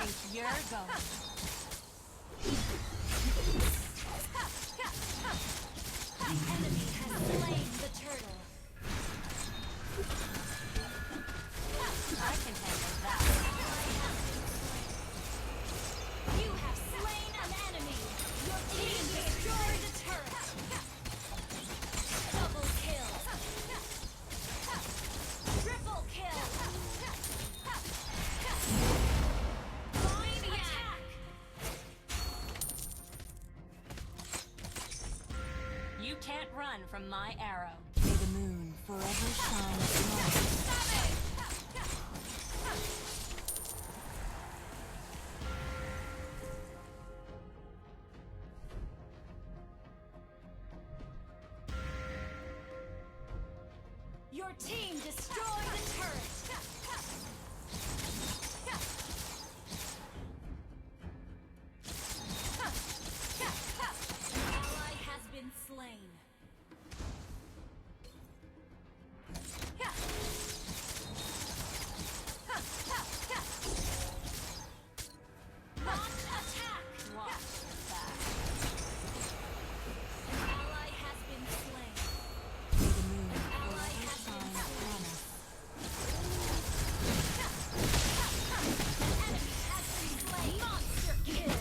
think you're going? The enemy has slain the turtle. I can handle that. You have slain an enemy. Your team destroyed the turret. Double kill. Triple kill. Line attack. You can't run from my arrow. May the moon forever shine bright. Your team destroyed the turret. An ally has been slain. Launch attack. Watch that. An ally has been slain. May the moon Ally forever has been shine slain. upon us. An enemy has been slain. Monster kill.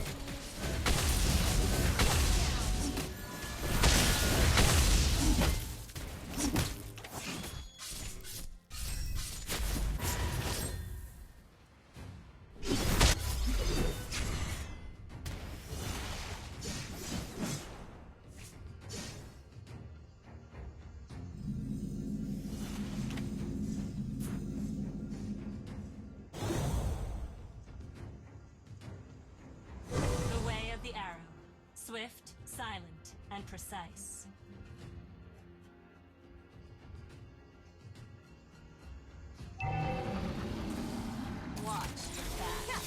The way of the arrow. Swift, silent, and precise. Watch that.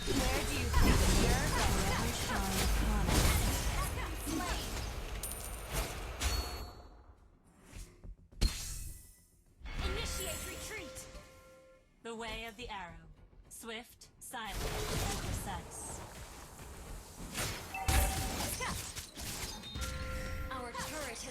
Where do you think you're forever shine upon us? Initiate retreat. The way of the arrow. Swift, silent, and precise. Our turret has